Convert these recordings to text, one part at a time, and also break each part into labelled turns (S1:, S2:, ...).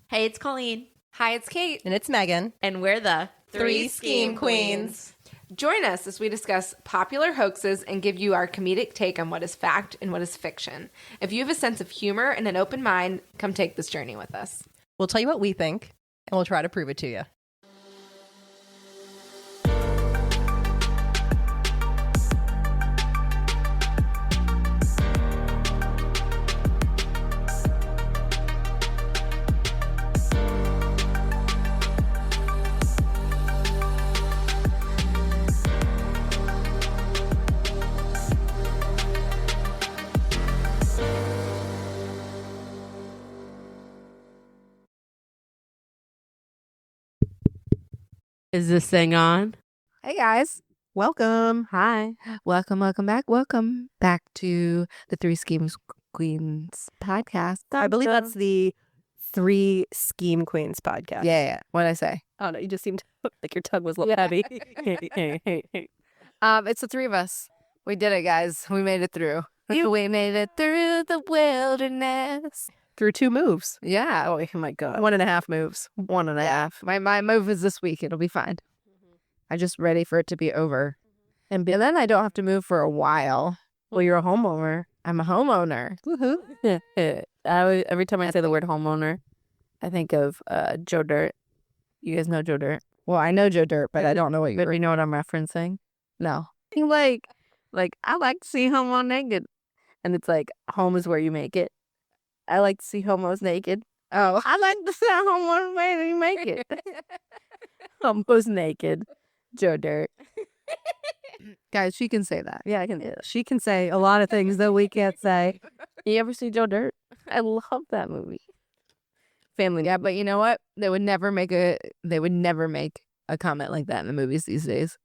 S1: Hey, it's Colleen.
S2: Hi, it's Kate.
S3: And it's Megan.
S1: And we're the
S2: Three Scheme Queens.
S4: Join us as we discuss popular hoaxes and give you our comedic take on what is fact and what is fiction. If you have a sense of humor and an open mind, come take this journey with us.
S3: We'll tell you what we think, and we'll try to prove it to you.
S1: Is this thing on?
S2: Hey, guys.
S3: Welcome.
S1: Hi.
S2: Welcome back. Welcome back to the Three Scheme Queens podcast.
S3: I believe that's the Three Scheme Queens podcast.
S2: Yeah. What'd I say?
S3: Oh, no, you just seemed like your tongue was a little heavy.
S2: It's the three of us. We did it, guys. We made it through. We made it through the wilderness.
S3: Through 2 moves.
S2: Yeah. Oh, my God.
S3: 1.5 moves.
S2: 1.5. My move is this week. It'll be fine. I'm just ready for it to be over. And then I don't have to move for a while.
S1: Well, you're a homeowner.
S2: I'm a homeowner.
S3: Woohoo.
S1: Every time I say the word homeowner, I think of Joe Dirt. You guys know Joe Dirt?
S2: Well, I know Joe Dirt, but I don't know what
S1: But you know what I'm referencing?
S2: No.
S1: Like I like to see homo naked. And it's like, home is where you make it. I like to see homos naked.
S2: Oh.
S1: I like to see homos where you make it. Homos naked. Joe Dirt.
S2: Guys, she can say that.
S1: Yeah, I can.
S3: She can say a lot of things that we can't say.
S1: You ever see Joe Dirt? I love that movie.
S2: Family. Yeah, but you know what? They would never make a comment like that in the movies these days.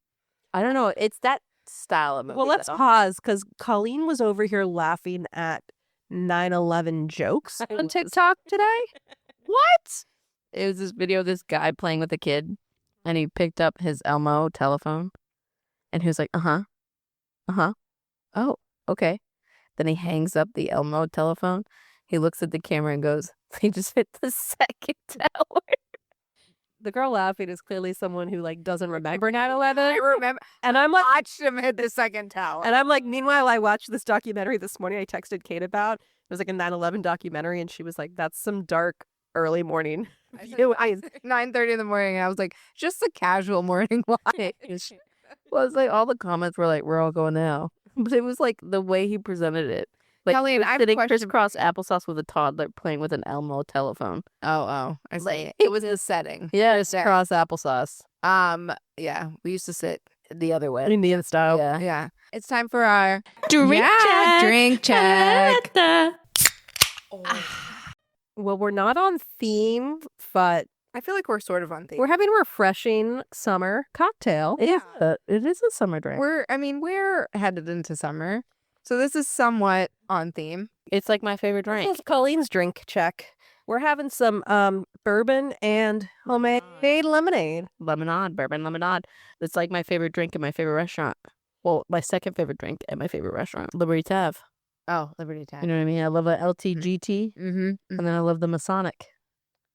S1: I don't know. It's that style of movie.
S3: Well, let's pause because Colleen was over here laughing at 9/11 jokes on TikTok today. What?
S1: It was this video of this guy playing with a kid, and he picked up his Elmo telephone, and he was like, oh, okay. Then he hangs up the Elmo telephone. He looks at the camera and goes, he just hit the second tower.
S3: The girl laughing is clearly someone who doesn't remember 9/11.
S2: I remember.
S3: And I'm like,
S2: Watched him hit the second tower.
S3: and I'm like, meanwhile, I watched this documentary this morning. I texted Kate about. It was like a 9/11 documentary, and she was like, "That's some dark early morning."
S2: I 9:30 in the morning, and I was like, just a casual morning watch.
S1: Well, it's like all the comments were like, we're all going now. But it was like the way he presented it. Like,
S2: Colleen, I have a
S1: sitting
S2: question.
S1: crisscross applesauce with a toddler playing with an Elmo telephone.
S2: Oh, I see.
S1: Like-
S2: It was the setting.
S1: Yeah, it's cross applesauce.
S2: Yeah, we used to sit the other way.
S3: Indian style.
S1: Yeah.
S2: Yeah. It's time for our
S1: Drink check.
S2: drink check.
S3: Well, we're not on theme, but
S2: I feel like we're sort of on theme.
S3: we're having a refreshing summer cocktail.
S1: It is a summer drink.
S2: We're headed into summer, so this is somewhat on theme.
S1: It's like my favorite
S3: This
S1: drink.
S3: is Colleen's drink check. We're having some bourbon and homemade lemonade.
S1: Bourbon lemonade. It's like my favorite drink at my favorite restaurant. Well, my second favorite drink at my favorite restaurant, Liberty Tav.
S2: Oh, Liberty Time.
S1: You know what I mean? I love a LTGT,
S2: Mm-hmm.
S1: and then I love the Masonic,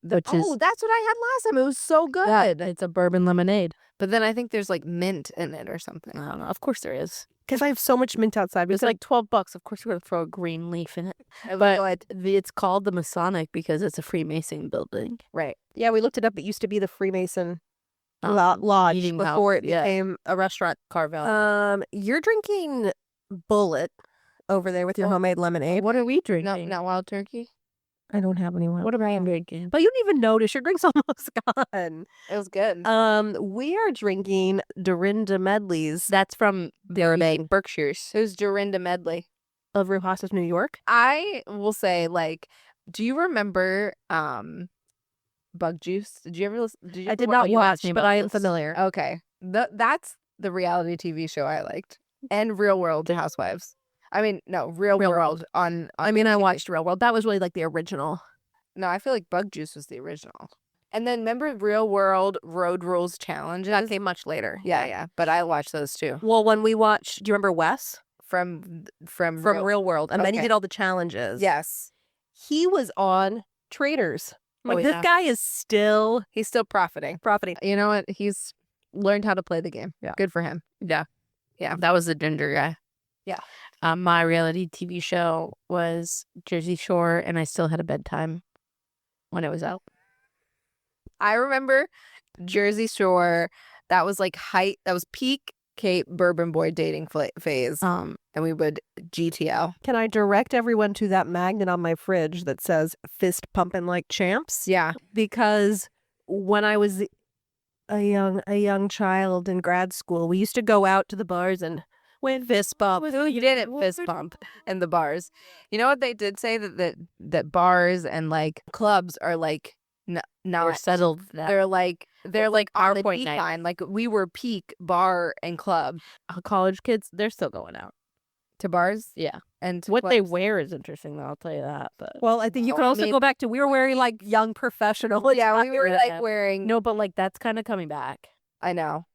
S1: which
S2: Oh,
S1: is
S2: that's what I had last time. It was so good.
S1: it's a bourbon lemonade.
S2: But then I think there's like mint in it or something.
S1: I don't know. Of course there is.
S3: Because I have so much mint outside.
S1: It's like $12. Of course we're gonna throw a green leaf in it.
S2: I was
S1: But
S2: like,
S1: it's called the Masonic because it's a Freemason building.
S2: right.
S3: Yeah, we looked it up. It used to be the Freemason
S1: Oh,
S3: Lodge
S1: meeting
S3: before
S1: house.
S3: it
S1: Yeah.
S3: became a restaurant.
S1: Carvel.
S3: You're drinking Bullet over there with your homemade lemonade.
S1: What are we drinking?
S2: No, not wild turkey.
S3: I don't have anyone.
S1: What am I drinking?
S3: But you didn't even notice. Your drink's almost gone.
S2: It was good.
S3: We are drinking Dorinda Medley's
S1: That's from Berkshires.
S2: Who's Dorinda Medley?
S3: of Roanoke, New York.
S2: I will say, do you remember Bug Juice? Did you ever listen?
S3: I did not
S1: you asked
S3: watch,
S1: me
S3: but
S1: about
S3: I am
S1: this.
S3: familiar.
S2: Okay. That's the reality TV show I liked. And Real World Housewives. I mean, no, Real World on
S3: I mean, I watched Real World. That was really like the original.
S2: No, I feel like Bug Juice was the original. And then remember Real World Road Rules Challenges?
S3: That came much later.
S2: Yeah. But I watched those too.
S3: Well, when we watched, do you remember Wes
S2: From
S3: from Real World? And then he
S2: Okay.
S3: did all the challenges.
S2: Yes.
S3: He was on Traders Like, this guy is still
S2: He's still profiting.
S3: profiting.
S2: You know what? He's learned how to play the game.
S3: Yeah.
S2: Good for him.
S1: Yeah.
S2: Yeah.
S1: That was the ginger guy.
S3: Yeah.
S1: My reality TV show was Jersey Shore, and I still had a bedtime when it was out.
S2: I remember Jersey Shore. That was like that was peak Kate Bourbon Boy dating phase. And we would GTL.
S3: Can I direct everyone to that magnet on my fridge that says fist pumping like champs?
S2: Yeah.
S3: Because when I was a young child in grad school, we used to go out to the bars and win fist bump.
S2: You didn't fist bump in the bars. You know what they did say that bars and like clubs are like
S1: We're
S2: not
S1: settled.
S2: They're like
S1: our
S2: on the
S1: point night.
S2: decline. Like we were peak bar and club
S1: College kids, they're still going out.
S2: to bars.
S1: Yeah.
S2: And to
S1: What they
S2: clubs.
S1: wear is interesting, though. I'll tell you that. But
S3: Well, I think you
S2: Well,
S3: can
S2: I
S3: also
S2: mean-
S3: go back to we were wearing like young professional.
S2: Yeah, we were
S1: Yeah.
S2: like wearing.
S1: no, but like that's kind of coming back.
S2: I know.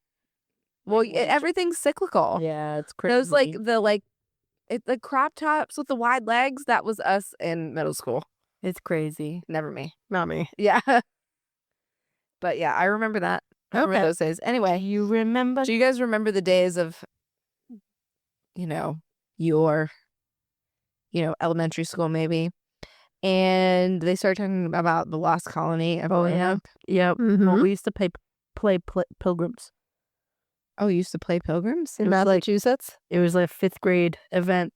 S2: Well, everything's cyclical.
S1: Yeah, it's crazy.
S2: Those the crop tops with the wide legs. That was us in middle school.
S1: it's crazy.
S2: Never me.
S3: Not me.
S2: Yeah. But yeah, I remember that. I remember
S3: Okay.
S2: those days. Anyway,
S1: You remember?
S2: do you guys remember the days of, your, elementary school maybe? And they started talking about the lost colony of Roanoke.
S1: Yep.
S3: Mhm.
S1: Well, we used to play Pilgrims.
S2: Oh, you used to play Pilgrims?
S3: In
S1: It was like-
S3: Massachusetts.
S1: It was like a 5th grade event,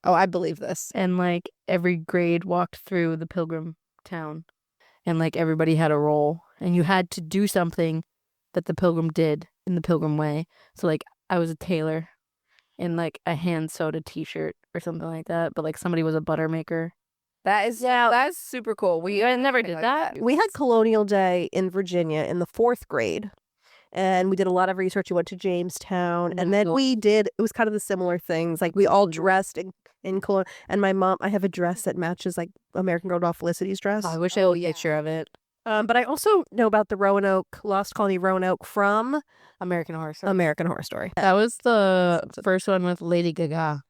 S2: Oh, I believe this.
S1: and like every grade walked through the Pilgrim town, and like everybody had a role, and you had to do something that the Pilgrim did in the Pilgrim way. So like I was a tailor, in like a hand sewed a T-shirt or something like that, but like somebody was a butter maker.
S2: That's super cool.
S1: I never did
S2: like
S1: that.
S3: We had Colonial Day in Virginia in the 4th grade. And we did a lot of research. We went to Jamestown. And then it was kind of the similar things. Like we all dressed in colonial. And my mom, I have a dress that matches like American Girl doll Felicity's dress.
S1: Oh, I wish I had a picture of it.
S3: But I also know about the Lost Colony Roanoke from
S1: American Horror Story.
S3: American Horror Story.
S1: That was the first one with Lady Gaga.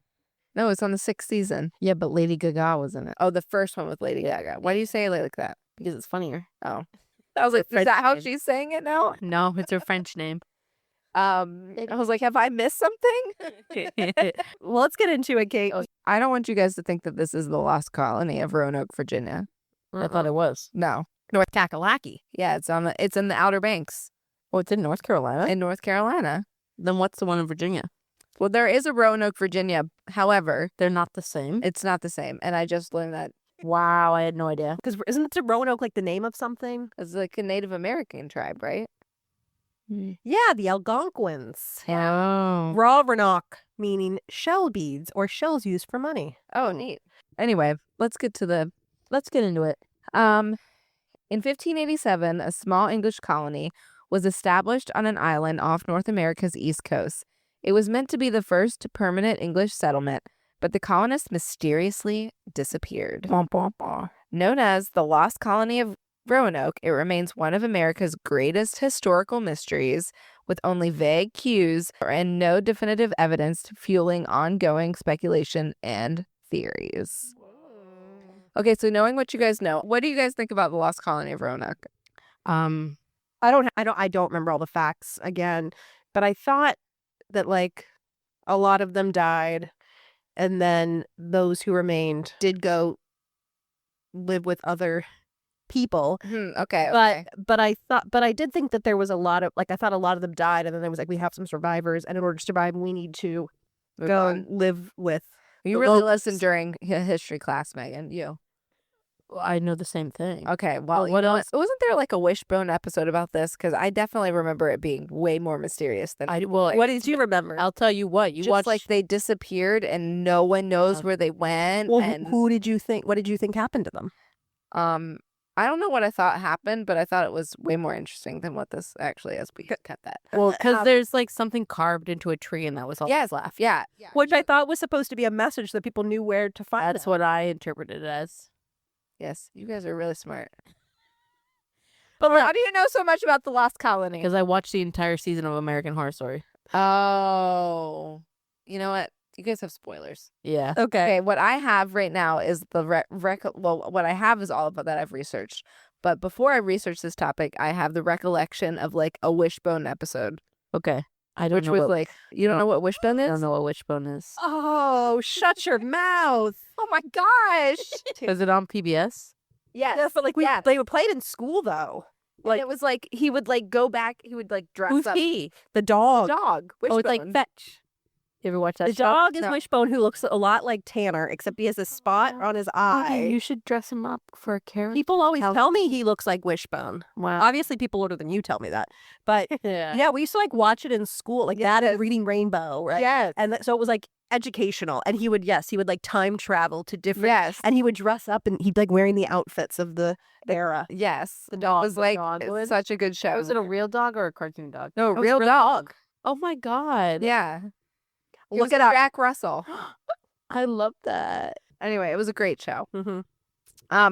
S2: No, it's on the 6th season.
S1: Yeah, but Lady Gaga was in it
S2: Oh, the first one with Lady Gaga. Why do you say it like that?
S1: because it's funnier.
S2: Oh. I was like, is
S1: French
S2: that how
S1: name.
S2: she's saying it now?
S1: No, it's her French name.
S2: I was like, have I missed something?
S3: Well, let's get into it, Kate.
S2: I don't want you guys to think that this is the lost colony of Roanoke, Virginia.
S1: I thought it was.
S2: No.
S1: North Kakalaki.
S2: Yeah, it's in the Outer Banks
S1: Oh, it's in North Carolina?
S2: in North Carolina.
S1: Then what's the one in Virginia?
S2: Well, there is a Roanoke, Virginia. However,
S1: They're not the same.
S2: it's not the same. And I just learned that
S1: Wow, I had no idea.
S3: Because isn't the Roanoke like the name of something?
S2: it's like a Native American tribe, right?
S3: Yeah, the Algonquins.
S1: Oh.
S3: Roanoke, meaning shell beads or shells used for money.
S2: Oh, neat. Anyway, let's get into it. In 1587, a small English colony was established on an island off North America's east coast. It was meant to be the first permanent English settlement, but the colonists mysteriously disappeared. Known as the Lost Colony of Roanoke, it remains one of America's greatest historical mysteries, with only vague cues and no definitive evidence fueling ongoing speculation and theories. Okay, so knowing what you guys know, what do you guys think about the Lost Colony of Roanoke?
S3: I don't remember all the facts again, but I thought that like a lot of them died, and then those who remained did go live with other people.
S2: Okay.
S3: But I did think that there was a lot of like I thought a lot of them died, and then there was like we have some survivors, and in order to survive, we need to
S2: Move
S3: go
S2: on.
S3: and live with.
S2: You
S3: the
S2: really
S3: locals.
S2: listened during history class, Megan. You.
S1: I know the same thing.
S2: Okay. Well,
S1: what else?
S2: Wasn't there like a Wishbone episode about this? Because I definitely remember it being way more mysterious than.
S3: What did you remember?
S1: I'll tell you what. You
S2: just
S1: watched
S2: like they disappeared and no one knows where they went.
S3: Well,
S2: and
S3: who did you think? What did you think happened to them?
S2: I don't know what I thought happened, but I thought it was way more interesting than what this actually is. We cut that.
S1: well, because there's like something carved into a tree, and that was all.
S2: Yes,
S1: left.
S2: yeah.
S3: Which I thought was supposed to be a message that people knew where to find.
S1: That's what I interpreted it as.
S2: Yes, you guys are really smart.
S1: But
S2: How do you know so much about the Lost Colony?
S1: because I watched the entire season of American Horror Story.
S2: Oh, you know what? You guys have spoilers.
S1: Yeah.
S3: Okay.
S2: Okay, what I have right now is the what I have is all of that I've researched. But before I researched this topic, I have the recollection of like a Wishbone episode,
S1: Okay. I don't
S2: which
S1: know
S2: was
S1: what,
S2: like, you don't know what Wishbone
S1: I
S2: is?
S1: don't know what Wishbone is.
S3: Oh, shut your mouth.
S2: Oh my gosh.
S1: Is it on PBS?
S2: Yes.
S3: Yeah, but like they were played in school though.
S2: Like, it was like he would like go back, he would like dress
S1: Who's
S2: up.
S1: he?
S3: The dog.
S2: Dog.
S1: Oh, it's like
S2: Wishbone.
S1: Fetch. You ever watch that
S3: The
S1: show?
S3: dog is
S2: No.
S3: Wishbone, who looks a lot like Tanner, except he has a spot on his eye.
S1: Okay, you should dress him up for a character.
S3: People always tell me he looks like Wishbone.
S1: Wow.
S3: Obviously, people older than you tell me that. But
S1: Yeah.
S3: yeah, we used to like watch it in school, like that and Reading Rainbow, right?
S2: Yes.
S3: And so it was like educational. And he would like time travel to different.
S2: Yes.
S3: And he would dress up and he'd like wearing the outfits of the era.
S2: Yes.
S1: The dog.
S2: It was like
S1: dog would?
S2: such a good show.
S1: Was it a real dog or a cartoon dog?
S2: No,
S3: It was
S2: real
S3: real
S2: dog.
S1: Oh my God.
S2: Yeah.
S3: Look
S2: Look
S3: it
S2: at
S3: up.
S2: Jack Russell.
S1: I love that.
S2: Anyway, it was a great show.
S3: Mm-hmm.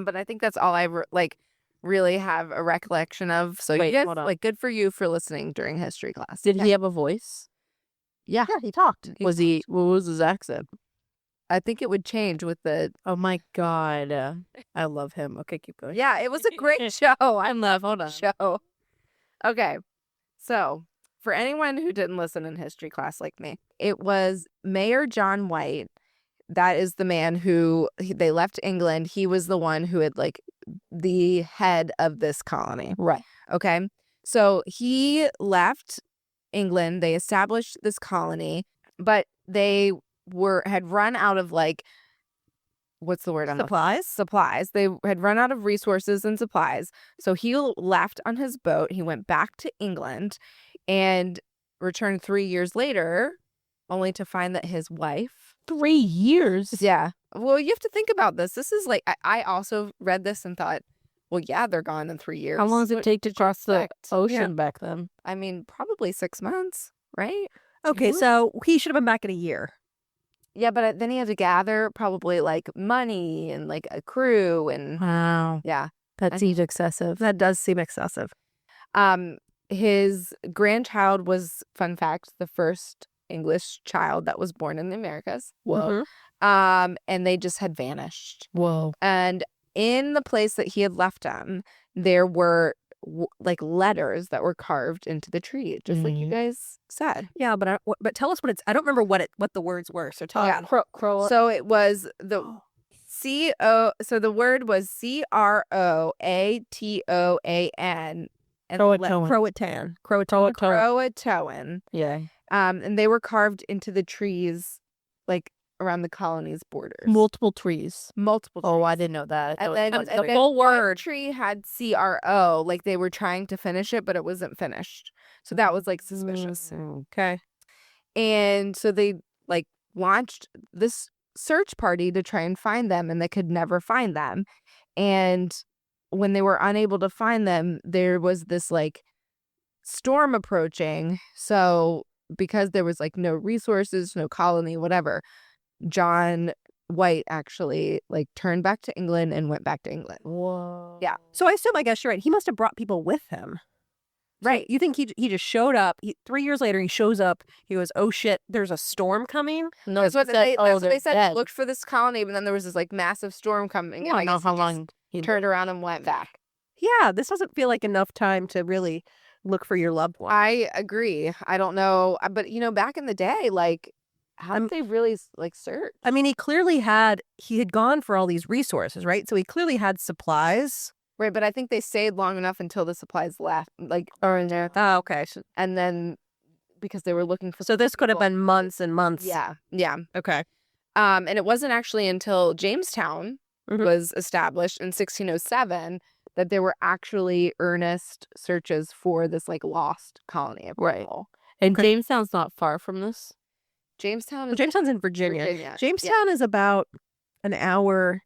S2: But I think that's all I really have a recollection of. So
S1: Wait,
S2: you guys,
S1: hold on.
S2: like, good for you for listening during history class.
S1: Did he have a voice?
S2: Yeah.
S3: Yeah, he talked.
S1: What was his accent?
S2: I think it would change with the.
S1: Oh my God. I love him. Okay, keep going.
S2: Yeah, it was a great show. I
S1: love, hold on.
S2: show. Okay, so for anyone who didn't listen in history class like me, it was Mayor John White. That is the man who they left England. He was the one who had like the head of this colony.
S1: Right.
S2: Okay, so he left England. They established this colony, but they had run out of like, what's the word? Supplies. They had run out of resources and supplies. So he left on his boat. He went back to England and returned 3 years later, only to find that his wife.
S1: 3 years.
S2: Yeah. Well, you have to think about this. This is like, I also read this and thought, well, yeah, they're gone in 3 years.
S1: How long does it take to cross the
S2: expect?
S1: ocean
S3: Yeah.
S1: back then?
S2: I mean, probably 6 months, right?
S3: Okay, so he should have been back in a year.
S2: Yeah, but then he had to gather probably like money and like a crew and
S1: Wow.
S2: yeah.
S1: That seems excessive.
S3: That does seem excessive.
S2: His grandchild was, fun fact, the first English child that was born in the Americas.
S1: Whoa.
S2: And they just had vanished.
S1: Whoa.
S2: And in the place that he had left them, there were like letters that were carved into the tree, just like you guys said.
S3: Yeah, but tell us what it's. I don't remember what the words were. So tell us.
S1: Crow.
S2: So it was the C-O. So the word was Croatoan. And
S1: Croatoan.
S2: Croatoan.
S1: Yeah.
S2: And they were carved into the trees, like around the colony's borders.
S1: Multiple trees.
S2: Multiple trees.
S1: Oh, I didn't know that.
S2: And then
S1: the
S2: the
S1: full
S2: one
S1: word.
S2: tree had CRO, like they were trying to finish it, but it wasn't finished. So that was like suspicious.
S3: Okay.
S2: And so they like launched this search party to try and find them, and they could never find them. And when they were unable to find them, there was this like storm approaching. So because there was like no resources, no colony, whatever, John White actually like turned back to England and went back to England.
S1: Whoa.
S2: Yeah.
S3: So I guess you're right. He must have brought people with him.
S2: Right.
S3: You think he just showed up? 3 years later, he shows up. He goes, "Oh shit, there's a storm coming."
S1: No,
S2: That's what
S1: that's what
S2: they said.
S1: dead.
S2: Looked for this colony, but then there was this like massive storm coming.
S1: I
S2: and
S1: don't know
S2: guess
S1: how
S2: he
S1: long.
S2: just turned around and went back.
S3: Yeah, this doesn't feel like enough time to really look for your loved one.
S2: I agree. I don't know, but back in the day, like, how did they really like search?
S3: I mean, he had gone for all these resources, right? So he clearly had supplies.
S2: Right, but I think they stayed long enough until the supplies left, like,
S1: Or in there.
S3: Oh, okay.
S2: and then because they were looking for.
S3: So this could have been months and months.
S2: Yeah.
S3: Okay.
S2: And it wasn't actually until Jamestown
S3: Mhm.
S2: was established in 1607 that there were actually earnest searches for this like lost colony of
S1: Right.
S2: people.
S1: And Jamestown's not far from this.
S2: Jamestown
S3: Well,
S2: is
S3: Jamestown's in Virginia.
S2: Virginia.
S3: Jamestown is about an hour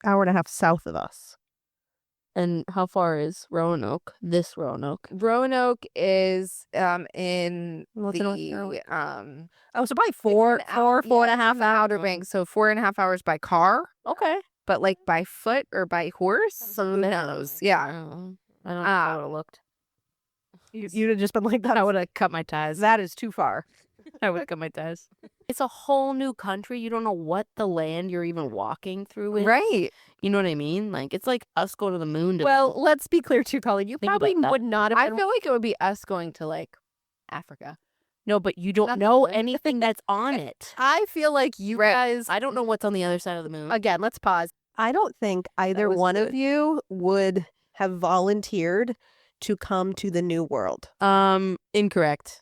S3: and a half south of us.
S1: And how far is Roanoke? This Roanoke.
S2: Roanoke is in
S3: What's in North
S2: the
S3: Carolina? Oh, so probably
S2: it's
S3: four
S2: an out-
S3: and a
S2: yeah,
S3: half
S2: it's in the Outer Banks, so 4.5 hours by car,
S3: Okay.
S2: but like by foot or by horse, who knows? Yeah.
S1: I don't know. I don't know how it looked.
S3: You'd have just been like that.
S1: I would have cut my ties.
S3: That is too far.
S1: I would cut my ties. It's a whole new country. You don't know what the land you're even walking through is.
S2: Right.
S1: You know what I mean? Like, it's like us going to the moon.
S3: Well, let's be clear too, Colleen. You
S1: Think
S3: probably
S1: about that.
S3: would not have
S2: I
S3: been.
S2: feel like it would be us going to like Africa.
S1: no, but you don't
S2: That's
S1: know
S2: good.
S1: anything that's on it.
S3: I feel like you
S2: Right.
S3: guys.
S1: I don't know what's on the other side of the moon.
S3: Again, let's pause. I don't think either
S2: was
S3: one of
S2: good.
S3: you would have volunteered to come to the New World.
S1: Incorrect.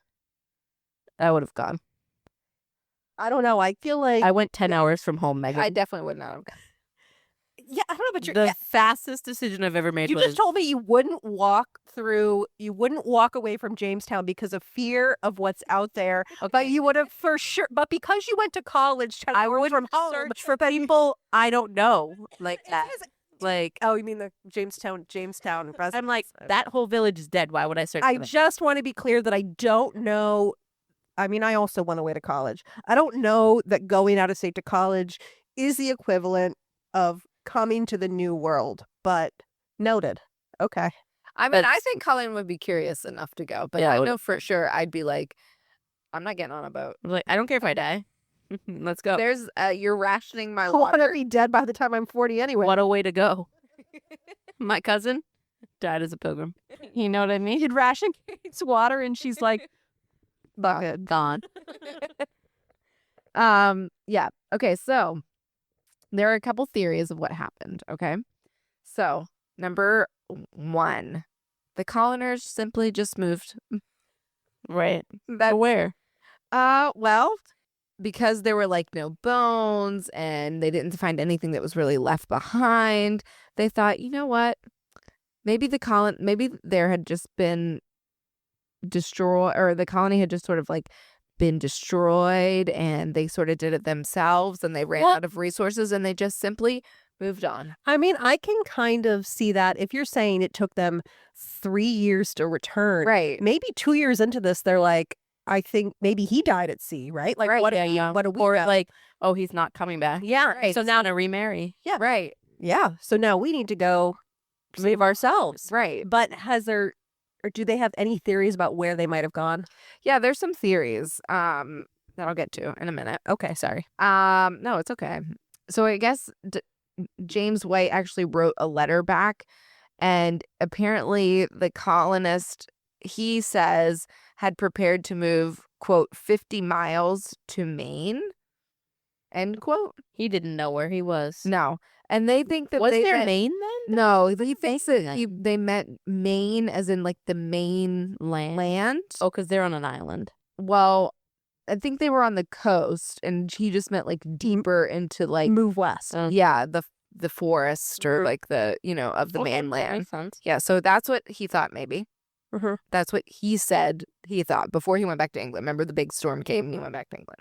S1: I would have gone.
S3: I don't know. I feel like.
S1: I went 10 hours from home, Megan.
S2: I definitely would not have.
S3: Yeah, I don't know, but you're.
S1: the fastest decision I've ever made
S3: You
S1: was
S3: just told me you wouldn't walk away from Jamestown because of fear of what's out there. But you would have for sure. But because you went to college, 10
S1: I
S3: hours
S1: would
S3: from home.
S1: search for people I don't know like that. Like,
S3: Oh, you mean the Jamestown residents?
S1: I'm like, that whole village is dead. Why would I search
S3: I
S1: for them?
S3: just want to be clear that I don't know. I mean, I also went away to college. I don't know that going out of state to college is the equivalent of coming to the New World, but noted. Okay.
S2: I mean, I
S1: That's-
S2: think Colleen would be curious enough to go, but
S1: Yeah, I
S2: I
S1: would-
S2: know for sure I'd be like, I'm not getting on a boat.
S1: I'm like, I don't care if I die. Let's go.
S2: There's you're rationing my
S3: I want to
S2: water.
S3: be dead by the time I'm 40 anyway.
S1: What a way to go. My cousin died as a pilgrim. You know what I mean?
S3: He'd ration Kate's water, and she's like,
S1: Gone.
S2: Yeah. Okay, so there are a couple theories of what happened, okay? So, number 1, the coloners simply just moved.
S1: Right.
S2: That
S1: Where?
S3: well,
S2: because there were like no bones and they didn't find anything that was really left behind. They thought, you know what? Maybe maybe there had just been destroyed, or the colony had just sort of like been destroyed, and they sort of did it themselves, and they ran
S3: Well-
S2: out of resources, and they just simply moved on.
S3: I mean, I can kind of see that if you're saying it took them 3 years to return.
S2: Right.
S3: Maybe 2 years into this, they're like, I think maybe he died at sea, right? Like,
S2: Right,
S3: what?
S1: Yeah, yeah.
S3: What do we
S1: Or
S3: know?
S1: like, oh, he's not coming back.
S3: Yeah.
S2: Right.
S3: So now,
S1: Gonna remarry.
S3: Yeah.
S2: Right.
S3: yeah. So now we need to go save ourselves.
S2: Right.
S3: But or do they have any theories about where they might have gone?
S2: Yeah, there's some theories that I'll get to in a minute.
S3: Okay, sorry.
S2: No, it's okay. So I guess James White actually wrote a letter back, and apparently the colonist, he says, had prepared to move, quote, 50 miles to Maine, end quote.
S1: He didn't know where he was.
S2: No. And they think that
S1: Was
S2: they
S1: there
S2: meant-
S1: Maine then?
S2: No, he thinks that
S1: Okay.
S2: they meant Maine as in like the main land.
S1: Oh, because they're on an island.
S2: Well, I think they were on the coast, and he just meant like deeper into like
S3: Move west.
S2: yeah, the forest or like the, of the
S1: Okay, that
S2: mainland.
S1: makes sense.
S2: Yeah, so that's what he thought maybe.
S3: Mhm.
S2: That's what he said he thought before he went back to England. Remember the big storm came and he went back to England.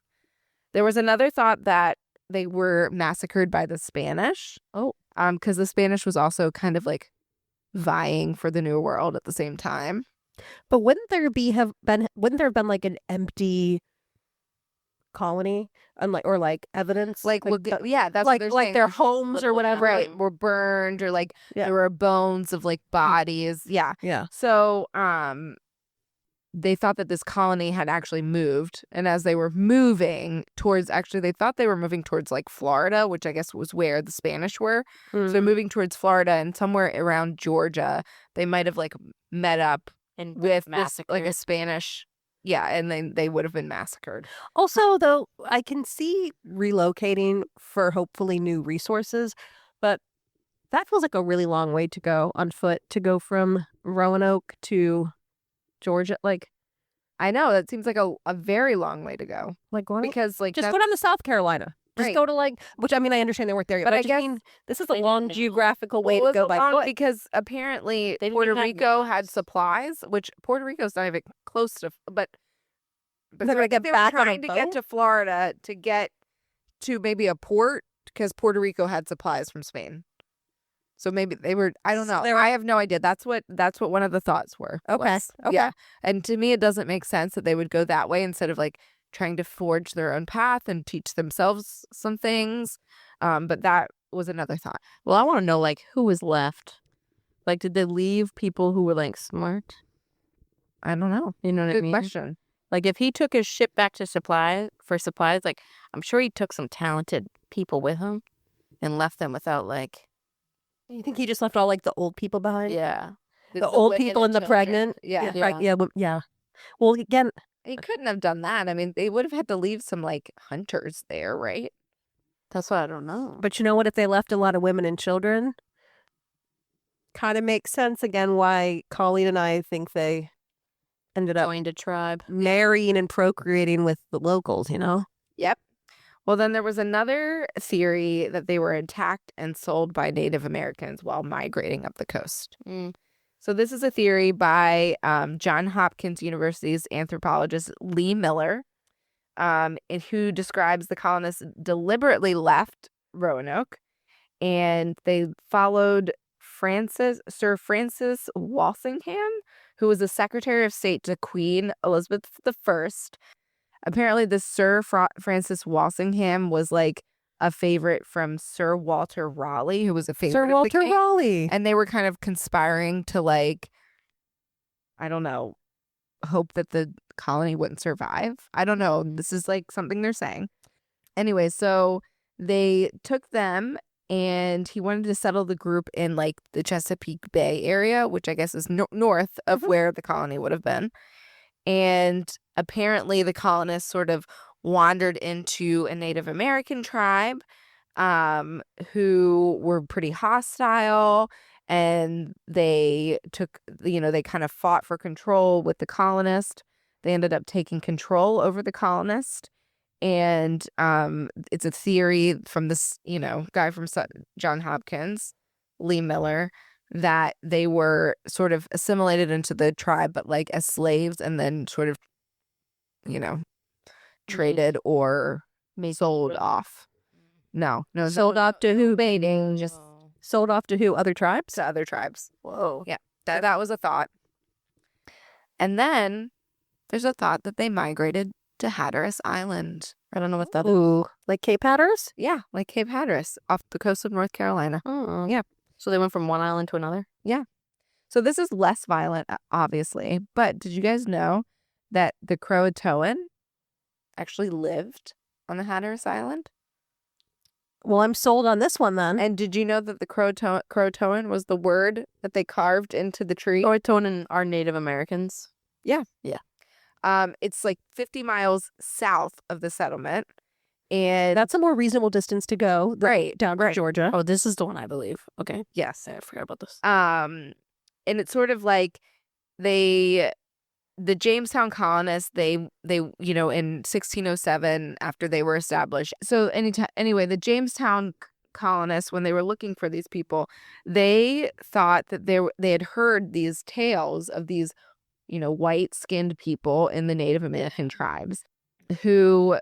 S2: There was another thought that they were massacred by the Spanish.
S3: Oh.
S2: Because the Spanish was also kind of like vying for the New World at the same time.
S3: But wouldn't there have been like an empty colony and like evidence?
S2: Like, yeah, that's what
S3: like
S2: they're
S3: like
S2: saying.
S3: their homes or whatever.
S2: Right, were burned, or like
S3: Yeah.
S2: there were bones of like bodies. Yeah.
S3: Yeah.
S2: So, they thought that this colony had actually moved, and as they were moving towards, they thought they were moving towards like Florida, which I guess was where the Spanish were. So they're moving towards Florida, and somewhere around Georgia, they might have like met up
S1: And
S2: with
S1: massacred.
S2: like a Spanish. Yeah, and then they would have been massacred.
S3: Also, though, I can see relocating for hopefully new resources, but that feels like a really long way to go on foot to go from Roanoke to Georgia. Like
S2: I know that seems like a very long way to go,
S3: why?
S2: because like
S3: Just
S2: that's-
S3: go down to South Carolina. Just
S2: Right.
S3: go to which I mean, I understand they weren't there yet,
S2: But
S3: but
S2: I
S3: I just
S2: guess-
S3: mean this is a
S1: They
S3: long
S1: didn't-
S3: geographical way
S2: Well,
S3: to go
S2: it's
S3: by
S2: long
S3: foot.
S2: because apparently
S1: They didn't
S2: Puerto
S1: even have
S2: Rico had supplies, which Puerto Rico's not even close to, but
S3: They're
S2: so
S3: gonna
S2: I
S3: get
S2: think they were
S3: back on a
S2: trying to get
S3: boat?
S2: to Florida to get to maybe a port, because Puerto Rico had supplies from Spain. So maybe they were, I don't
S3: So
S2: know.
S3: they were-
S2: I have no idea. That's what one of the thoughts were.
S3: Okay, okay.
S2: Yeah. And to me, it doesn't make sense that they would go that way instead of like trying to forge their own path and teach themselves some things. But that was another thought.
S1: Well, I want to know, like, who was left. Like, did they leave people who were, like, smart?
S2: I don't know.
S1: You know what I
S2: Good
S1: mean?
S2: question.
S1: Like if he took his ship back to supplies, like I'm sure he took some talented people with him and left them without like
S3: You think he just left all like the old people behind?
S1: yeah.
S3: The old
S4: women
S3: people and the
S4: children.
S3: pregnant?
S4: Yeah.
S3: Right. Yeah. Yeah. Well, again,
S2: He couldn't have done that. I mean, they would have had to leave some like hunters there, right?
S1: That's what I don't know.
S3: but you know what? If they left a lot of women and children, kind of makes sense again why Colleen and I think they ended up
S1: Joined a tribe.
S3: marrying and procreating with the locals, you know?
S2: Yep. Well, then there was another theory that they were attacked and sold by Native Americans while migrating up the coast.
S1: Mm.
S2: So this is a theory by John Hopkins University's anthropologist Lee Miller, and who describes the colonists deliberately left Roanoke, and they followed Sir Francis Walsingham, who was the Secretary of State to Queen Elizabeth I. Apparently, this Francis Walsingham was like a favorite from Sir Walter Raleigh, who was a favorite
S3: Sir
S2: of the
S3: Walter
S2: king.
S3: Raleigh.
S2: And they were kind of conspiring to like, I don't know, hope that the colony wouldn't survive. I don't know. This is like something they're saying. Anyway, so they took them and he wanted to settle the group in like the Chesapeake Bay area, which I guess is north of where the colony would have been. And apparently the colonists sort of wandered into a Native American tribe who were pretty hostile, and they took, they kind of fought for control with the colonist. They ended up taking control over the colonist. And it's a theory from this, guy from John Hopkins, Lee Miller, that they were sort of assimilated into the tribe, but like as slaves, and then sort of, traded or sold off. No,
S3: Sold off to who?
S2: baiting, just
S3: Sold off to who? Other tribes?
S2: to other tribes.
S1: Whoa.
S2: Yeah, that was a thought. And then there's a thought that they migrated to Hatteras Island.
S1: I don't know what that is.
S3: Ooh, like Cape Hatteras?
S2: Yeah, like Cape Hatteras off the coast of North Carolina.
S1: Oh.
S2: Yeah.
S1: So they went from one island to another?
S2: So this is less violent, obviously. But did you guys know that the Croatoan actually lived on the Hatteras Island?
S3: Well, I'm sold on this one then.
S2: And did you know that the Croatoan was the word that they carved into the tree?
S1: Croatoan are Native Americans.
S2: It's like 50 miles south of the settlement. And
S3: That's a more reasonable distance to go down to Georgia.
S1: Oh, this is the one I believe. Okay.
S2: yes.
S1: I forgot about this.
S2: And it's sort of like the Jamestown colonists, they in 1607, after they were established. So anyway, the Jamestown colonists, when they were looking for these people, they thought that they had heard these tales of these white-skinned people in the Native American tribes who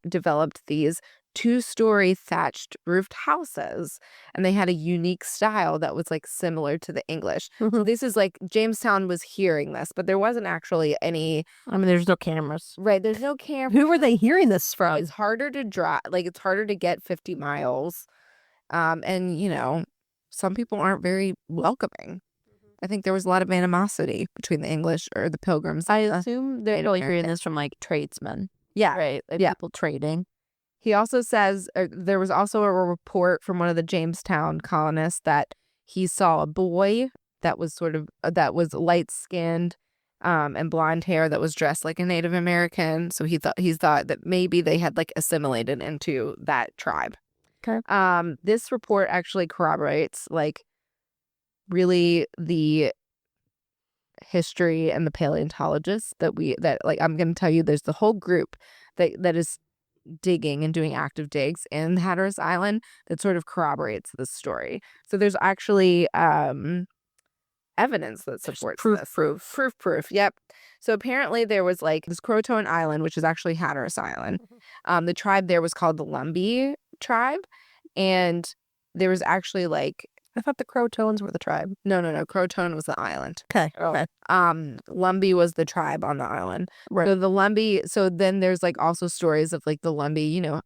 S2: developed these 2-story thatched roofed houses, and they had a unique style that was like similar to the English. So this is like Jamestown was hearing this, but there wasn't actually any.
S1: I mean, there's no cameras.
S2: Right, there's no camera.
S3: Who were they hearing this from?
S2: It's harder to drive. Like it's harder to get 50 miles, and some people aren't very welcoming. I think there was a lot of animosity between the English or the Pilgrims.
S1: I assume they're
S2: Native
S1: really hearing
S2: Americans.
S1: this from like tradesmen,
S2: Yeah,
S1: right? Like
S2: Yeah.
S1: people trading.
S2: He also says there was also a report from one of the Jamestown colonists that he saw a boy that was that was light skinned and blonde hair that was dressed like a Native American. So he thought that maybe they had like assimilated into that tribe.
S3: Okay.
S2: This report actually corroborates like really the history and the paleontologists that I'm going to tell you. There's the whole group that is digging and doing active digs in Hatteras Island that sort of corroborates this story. So there's actually evidence that supports this. Proof. Yep. So apparently there was like this Croatoan Island, which is actually Hatteras Island. The tribe there was called the Lumbee tribe, and there was actually like
S3: I thought the Croatoans were the tribe.
S2: no. Croatoan was the island.
S3: Okay.
S2: Lumbee was the tribe on the island.
S3: Right.
S2: So the Lumbee, so then there's like also stories of like the Lumbee,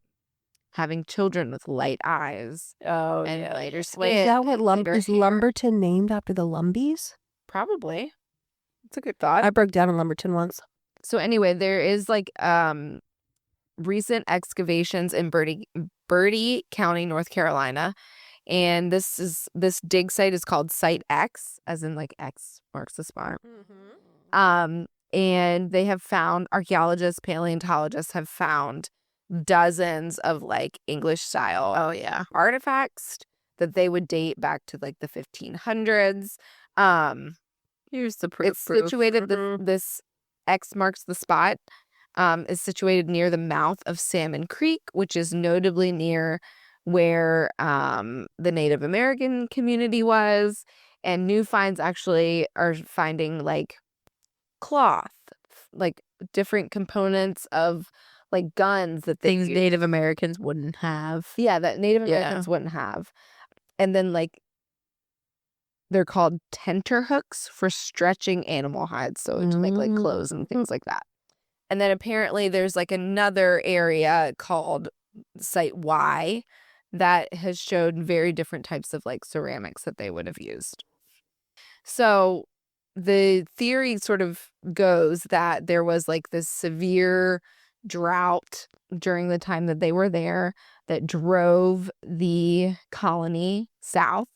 S2: having children with light eyes
S1: Oh,
S2: and lighter
S3: Is
S2: skin.
S3: that what is
S2: hair.
S3: Lumberton named after the Lumbees?
S2: Probably. It's a good thought.
S3: I broke down in Lumberton once.
S2: So anyway, there is like recent excavations in Bertie County, North Carolina. And this dig site is called Site X, as in like X marks the spot. And they have found, archaeologists, paleontologists have found dozens of like English style artifacts that they would date back to like the 1500s.
S1: Here's the proof.
S2: It's situated, this X marks the spot, is situated near the mouth of Salmon Creek, which is notably near where the Native American community was. And new finds actually are finding like cloth, like different components of like guns that
S1: Things Native Americans wouldn't have.
S2: Yeah, that Native Americans wouldn't have. And then like they're called tenter hooks for stretching animal hides, so to make like clothes and things like that. And then apparently there's like another area called Site Y that has showed very different types of like ceramics that they would have used. So the theory sort of goes that there was like this severe drought during the time that they were there that drove the colony south.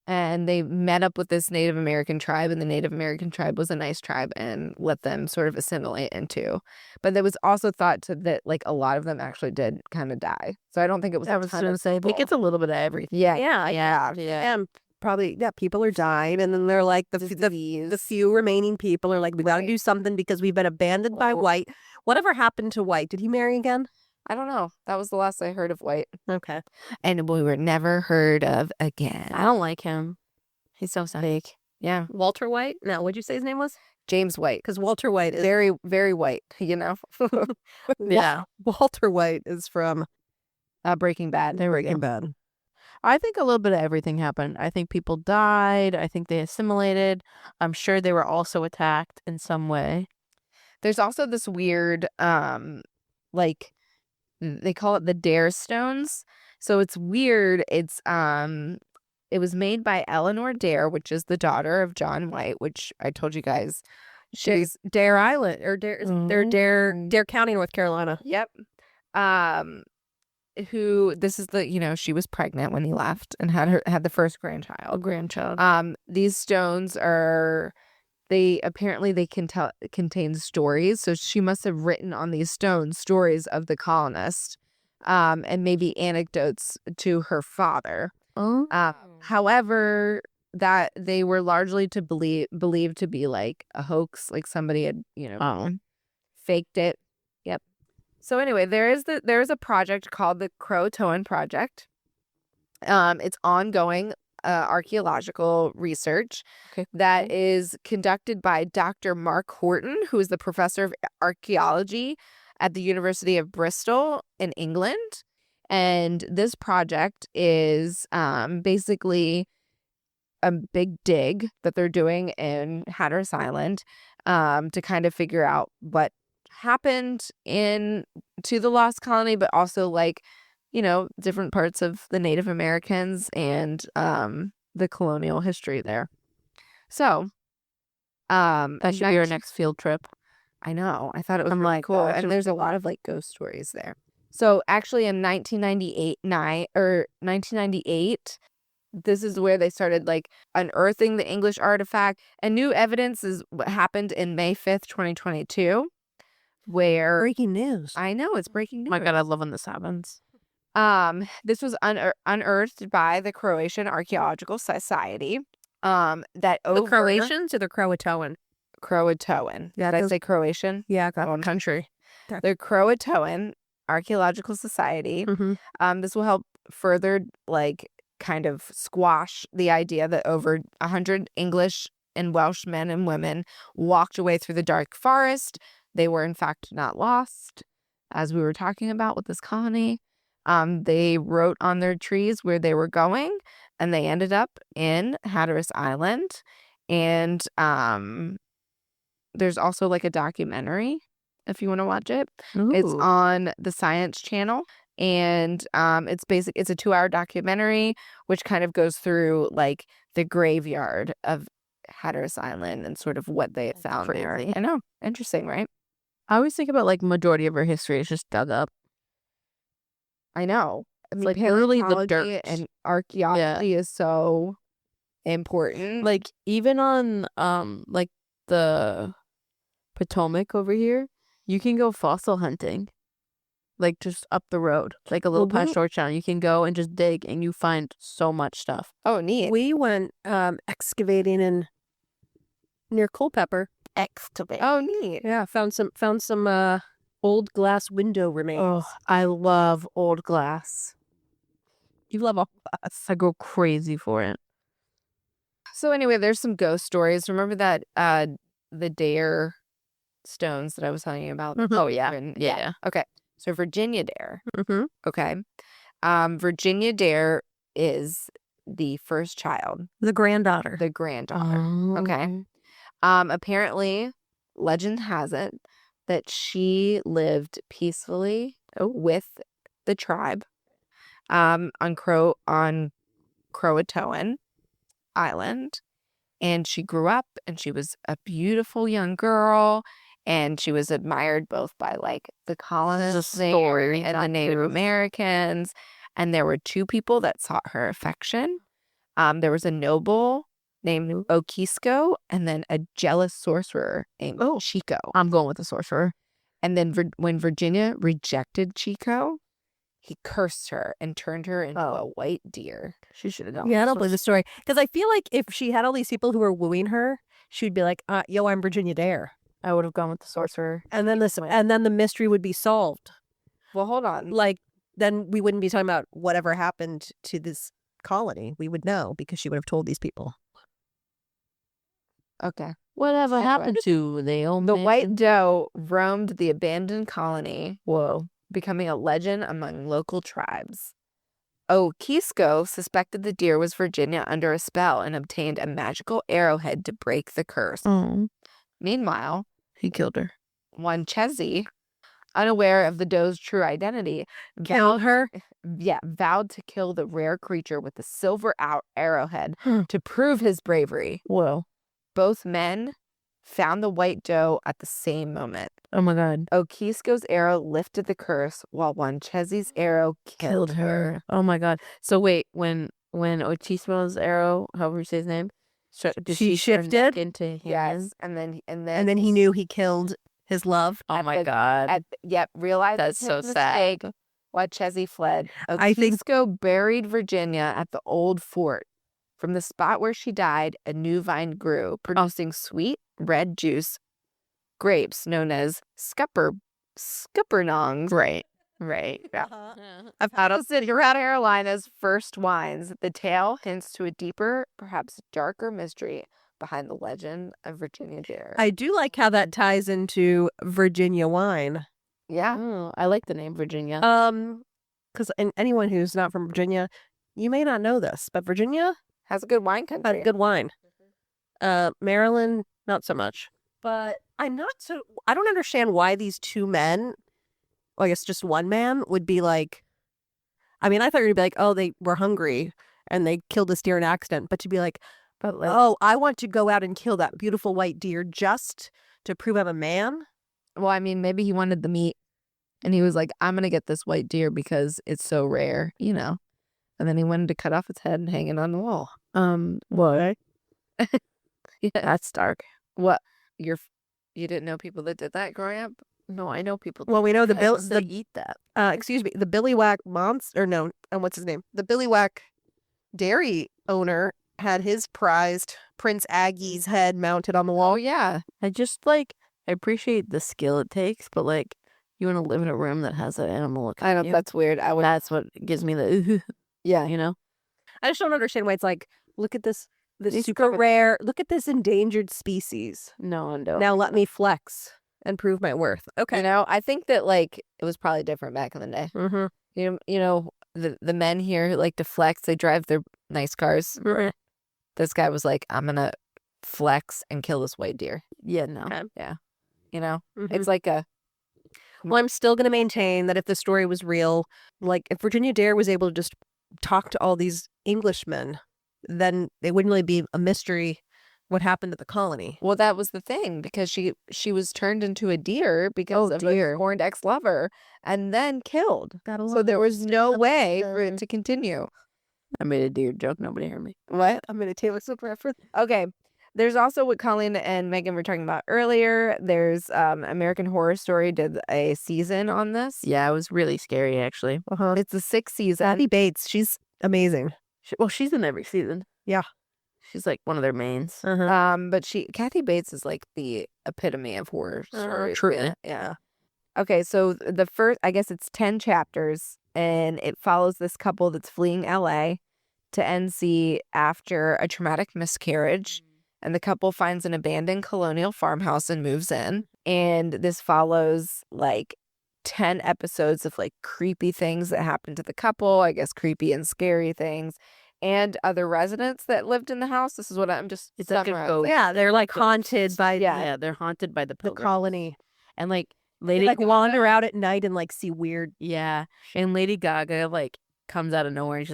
S2: And they met up with this Native American tribe, and the Native American tribe was a nice tribe and let them sort of assimilate into. But there was also thought that like a lot of them actually did kind of die. So I don't think it was.
S1: I was going to say, I think it's a little bit of everything.
S2: Yeah.
S3: And probably, people are dying, and then they're like the few remaining people are like, we got to do something because we've been abandoned by White. Whatever happened to White? Did he marry again?
S2: I don't know. That was the last I heard of White.
S3: Okay.
S2: And we were never heard of again.
S1: I don't like him. He's so fake.
S2: Yeah.
S3: Walter White? No, what'd you say his name was?
S2: James White.
S3: Because Walter White is
S2: very, very white, you know?
S1: Yeah.
S3: Walter White is from
S2: Breaking Bad.
S3: Breaking Bad.
S1: I think a little bit of everything happened. I think people died. I think they assimilated. I'm sure they were also attacked in some way.
S2: There's also this weird, like, they call it the Dare Stones. So it's weird. It was made by Eleanor Dare, which is the daughter of John White, which I told you guys.
S3: She's Dare Island or Dare County, North Carolina.
S2: Yep. Who this is the she was pregnant when he left and had the first grandchild. These stones are. They contain stories. So she must have written on these stones stories of the colonists, and maybe anecdotes to her father. However, that they were largely believed to be like a hoax, like somebody had faked it. Yep. So anyway, there is a project called the Croatoan Project. It's ongoing archaeological research that is conducted by Dr. Mark Horton, who is the professor of archaeology at the University of Bristol in England. And this project is basically a big dig that they're doing in Hatteras Island to kind of figure out what happened to the lost colony, but also like different parts of the Native Americans and the colonial history there. So,
S1: that should be our next field trip.
S2: I know. I thought it was really cool. And there's a lot of like ghost stories there. So actually in 1998, this is where they started like unearthing the English artifact, and new evidence is what happened in May 5th, 2022, where
S3: breaking news.
S2: I know, it's breaking news.
S1: Oh my God, I love when this happens.
S2: This was unearthed by the Croatian Archaeological Society. The
S3: Croatians or the Croatoan?
S2: Croatoan. Did I say Croatian?
S3: Yeah,
S2: country. The Croatoan Archaeological Society. This will help further like kind of squash the idea that over 100 English and Welsh men and women walked away through the dark forest. They were in fact not lost, as we were talking about with this colony. They wrote on their trees where they were going, and they ended up in Hatteras Island. And there's also like a documentary if you want to watch it.
S1: Ooh.
S2: It's on the Science Channel, and it's a 2-hour documentary which kind of goes through like the graveyard of Hatteras Island and sort of what they had found there. I know, interesting, right?
S1: I always think about like majority of our history is just dug up.
S2: I know. I mean,
S1: like literally the
S2: paleontology
S1: dirt.
S2: and archaeology is so important.
S1: Like even on like the Potomac over here, you can go fossil hunting. Like just up the road, like a little
S3: Well,
S1: past Georgetown. You can go and just dig and you find so much stuff.
S2: Oh, neat.
S3: We went excavating in near Culpeper.
S1: Excavate.
S2: Oh, neat.
S3: Yeah, found some old glass window remains.
S1: Oh, I love old glass.
S3: You love all glass.
S1: I go crazy for it.
S2: So anyway, there's some ghost stories. Remember that the Dare stones that I was telling you about?
S1: Oh yeah.
S2: Yeah. Okay. So Virginia Dare.
S3: Mm-hmm.
S2: Okay. Virginia Dare is the first child,
S3: The granddaughter.
S2: the granddaughter. Okay. Apparently, legend has it that she lived peacefully with the tribe on Croatoan Island, and she grew up and she was a beautiful young girl, and she was admired both by like the colonists there and the Native Americans, and there were two people that sought her affection. There was a noble named Okisko, and then a jealous sorcerer named Chico.
S1: I'm going with the sorcerer.
S2: And then when Virginia rejected Chico, he cursed her and turned her into a white deer.
S1: She should have gone.
S3: Yeah, I don't believe the story. Because I feel like if she had all these people who were wooing her, she'd be like, yo, I'm Virginia Dare.
S1: I would have gone with the sorcerer.
S3: And then the mystery would be solved.
S2: Well, hold on.
S3: Like, then we wouldn't be talking about whatever happened to this colony. We would know because she would have told these people.
S2: Okay.
S1: Whatever
S2: Anyway.
S1: happened to the old
S2: The
S1: man?
S2: white doe roamed the abandoned colony,
S1: Whoa.
S2: becoming a legend among local tribes. Okisko suspected the deer was Virginia under a spell and obtained a magical arrowhead to break the curse.
S1: Oh,
S2: Meanwhile,
S1: he killed her.
S2: Wanchesi, unaware of the doe's true identity,
S3: Killed her?
S2: vowed to kill the rare creature with the silver arrowhead
S1: Hmm.
S2: to prove his bravery.
S1: Whoa.
S2: Both men found the white doe at the same moment.
S1: Oh my God.
S2: Okisko's arrow lifted the curse, while Wanchesi's arrow killed her.
S1: Oh my God. So wait, when Ochismo's arrow, however you say his name, did
S3: She
S1: turn
S3: shifted?
S1: back into him?
S2: Yes, and then
S3: And then he knew he killed his love.
S1: Oh
S2: At
S1: my
S2: the-
S1: God.
S2: realized
S1: That's
S2: his
S1: so
S2: mistake.
S1: sad.
S2: Wanchesi fled.
S3: I think-
S2: Okisko buried Virginia at the old fort. From the spot where she died, a new vine grew, producing sweet red juice grapes known as scuppernongs.
S1: Right.
S2: Yeah.
S3: I've had a
S2: South Carolina's first wines. The tale hints to a deeper, perhaps darker mystery behind the legend of Virginia Dare.
S3: I do like how that ties into Virginia wine.
S2: yeah.
S1: Oh, I like the name Virginia.
S3: Because anyone who's not from Virginia, you may not know this, but Virginia
S2: Has a good wine country.
S3: had good wine. Maryland, not so much. But I don't understand why these two men, well, I guess just one man, would be like, I mean, I thought you'd be like, oh, they were hungry and they killed this deer in an accident. But to be like, oh, I want to go out and kill that beautiful white deer just to prove I'm a man.
S2: Well, I mean, maybe he wanted the meat and he was like, I'm going to get this white deer because it's so rare, you know. And then he wanted to cut off its head and hang it on the wall.
S1: What?
S2: Yeah.
S1: That's dark.
S2: What? You didn't know people that did that growing up?
S1: No, I know people.
S3: Well, we know the
S1: they eat that.
S3: the Billywhack monster, or no, what's his name? The Billywhack dairy owner had his prized Prince Aggie's head mounted on the wall.
S2: Oh, yeah.
S1: I just I appreciate the skill it takes, but you want to live in a room that has that animal look.
S2: I know,
S1: at you.
S2: that's weird. I would.
S1: That's what gives me the
S2: Yeah.
S1: you know.
S3: I just don't understand why it's like, look at this
S1: These
S3: super
S1: are-
S3: rare, look at this endangered species.
S1: No, I don't.
S3: Now let me flex and prove my worth. Okay.
S2: You know, I think that it was probably different back in the day.
S3: Mm-hmm.
S2: You know, the men here who like to flex, they drive their nice cars. This guy was like, I'm gonna flex and kill this white deer.
S1: Yeah, no.
S3: Okay.
S2: Yeah. You know?
S3: Mhm.
S2: It's like a
S3: Well, I'm still going to maintain that if the story was real, like if Virginia Dare was able to just talk to all these Englishmen, then it wouldn't really be a mystery what happened to the colony.
S2: Well, that was the thing, because she was turned into a deer because of a scorned ex-lover and then killed. So there was no way for it to continue.
S1: I made a deer joke. Nobody heard me.
S2: What?
S3: I'm going to Taylor Swift reference.
S2: Okay. There's also what Colleen and Megan were talking about earlier. There's American Horror Story did a season on this.
S1: Yeah, it was really scary, actually.
S2: It's the 6th season.
S3: Kathy Bates, she's amazing.
S1: She's in every season.
S3: Yeah.
S1: She's like one of their mains.
S2: But Kathy Bates is like the epitome of horror stories.
S1: Truly.
S2: Yeah. Okay, so the first, I guess it's 10 chapters, and it follows this couple that's fleeing LA to NC after a traumatic miscarriage. And the couple finds an abandoned colonial farmhouse and moves in. And this follows like 10 episodes of like creepy things that happen to the couple, I guess creepy and scary things, and other residents that lived in the house. This is what I'm just
S1: It's like a
S2: summarizing.
S1: ghost.
S3: Yeah, they're like haunted by
S1: Yeah, they're haunted by the
S3: the
S1: pilgrims.
S3: colony.
S1: And like
S3: They
S1: Lady
S3: like
S1: Gaga,
S3: wander out at night and like see weird.
S1: yeah, and Lady Gaga like comes out of nowhere and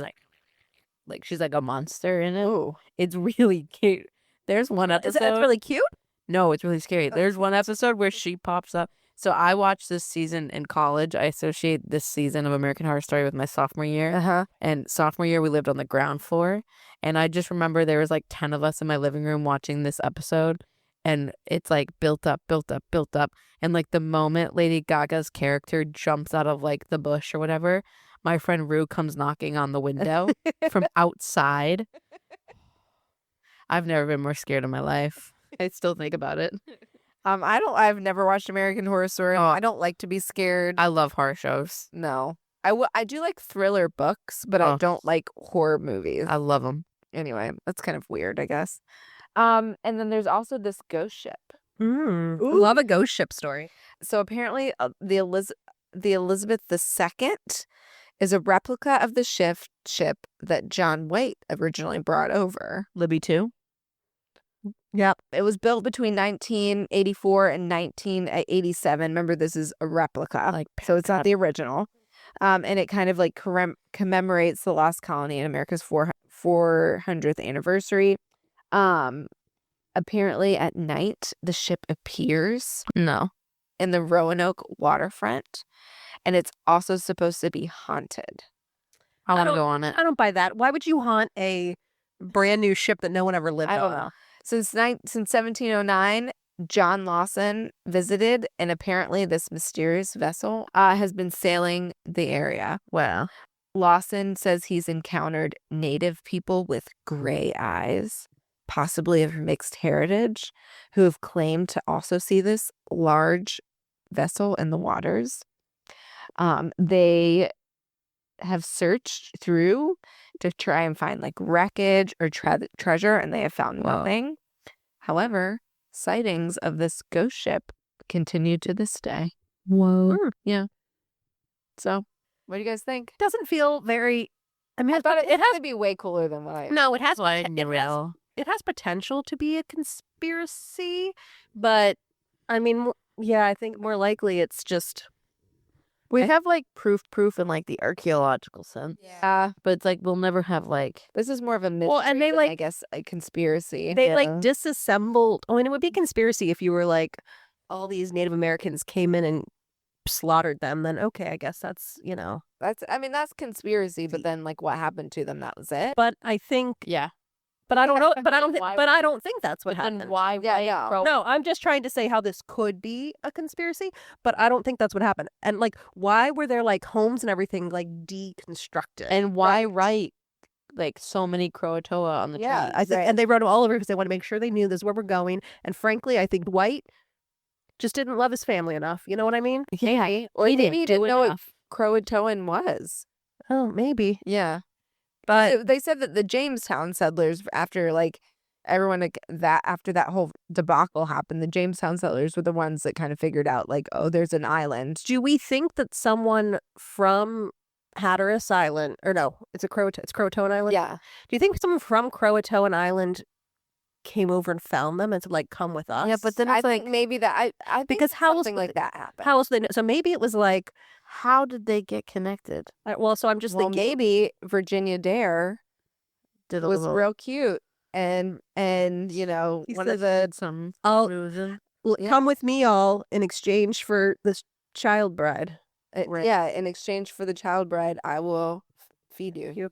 S1: she's like a monster in it.
S2: Ooh.
S1: It's really cute. There's one episode.
S3: It's really cute.
S1: No, it's really scary. There's one episode where she pops up. So I watched this season in college. I associate this season of American Horror Story with my sophomore year. And sophomore year, we lived on the ground floor. And I just remember there was like 10 of us in my living room watching this episode. And it's like built up, built up, built up. And like the moment Lady Gaga's character jumps out of like the bush or whatever, my friend Rue comes knocking on the window from outside. I've never been more scared in my life. I still think about it.
S2: I've never watched American Horror Story. I don't like to be scared.
S1: I love horror shows.
S2: No. I do like thriller books, but I don't like horror movies.
S1: I love them.
S2: Anyway, that's kind of weird, I guess. And then there's also this ghost ship.
S3: Love a ghost ship story.
S2: So apparently the Elizabeth II is a replica of the ship that John Waite originally brought over.
S1: Libby too.
S2: Yep. It was built between 1984 and 1987. Remember, this is a replica. So it's not the original. And it kind of like commemorates the lost colony in America's 400th anniversary. Apparently at night, the ship appears
S1: No.
S2: in the Roanoke waterfront. And it's also supposed to be haunted.
S1: I want to go on it.
S3: I don't buy that. Why would you haunt a brand new ship that no one ever lived on?
S2: I don't know. Since 1709, John Lawson visited, and apparently this mysterious vessel has been sailing the area.
S1: Wow.
S2: Lawson says he's encountered native people with gray eyes, possibly of mixed heritage, who have claimed to also see this large vessel in the waters. They have searched through to try and find like wreckage or treasure, and they have found nothing. However, sightings of this ghost ship continue to this day.
S1: Whoa.
S2: Yeah. So, what do you guys think?
S3: Doesn't feel very. I mean,
S2: I thought
S3: it has
S2: to be way cooler than what I.
S3: no. It has.
S1: It
S3: It has potential to be a conspiracy, but I mean, yeah, I think more likely it's just.
S1: We have like proof in like the archaeological sense.
S2: Yeah.
S1: But it's like we'll never have like
S2: This is more of a mystery.
S3: Well, and they
S2: than,
S3: like
S2: I guess a conspiracy.
S3: they like disassembled. I mean, it would be a conspiracy if you were like all these Native Americans came in and slaughtered them. Then okay, I guess that's
S2: that's conspiracy. But then like what happened to them? That was it.
S3: But I think.
S1: yeah.
S3: But I don't know. But I don't.
S1: Why-
S3: But I don't think that's what
S1: But then
S3: happened.
S1: why?
S2: Yeah.
S3: No, I'm just trying to say how this could be a conspiracy, but I don't think that's what happened. And like, why were there like homes and everything like deconstructed?
S1: And why write like so many Croatoa on the trees?
S3: And they wrote them all over because they want to make sure they knew this is where we're going. And frankly, I think Dwight just didn't love his family enough. You know what I mean?
S1: Yeah.
S2: Or
S1: He
S2: maybe he
S1: didn't
S2: didn't
S1: do
S2: know what
S1: enough.
S2: Croatoan was.
S3: Oh, maybe.
S2: Yeah.
S3: But
S2: They said that the Jamestown settlers, after like everyone after that whole debacle happened, the Jamestown settlers were the ones that kind of figured out like, oh, there's an island.
S3: do we think that someone from Hatteras Island, or no, it's Croatoan Island?
S2: Yeah.
S3: Do you think someone from Croatoan Island came over and found them and said, like, come with us?
S2: Yeah, but then I think maybe that I think
S3: Because how else
S2: something
S3: would
S2: like that happened.
S3: how else would they know? So maybe it was like,
S1: How did they get connected?
S3: well, so I'm just
S2: Well,
S3: thinking.
S2: maybe Virginia Dare
S1: Did a
S2: was
S1: little
S2: real cute and you know,
S3: He
S2: one
S3: said
S2: of the
S1: Some
S3: I'll
S1: cruising.
S2: Yeah.
S3: come with me all in exchange for this child bride.
S1: Right.
S2: yeah, in exchange for the child bride, I will feed you.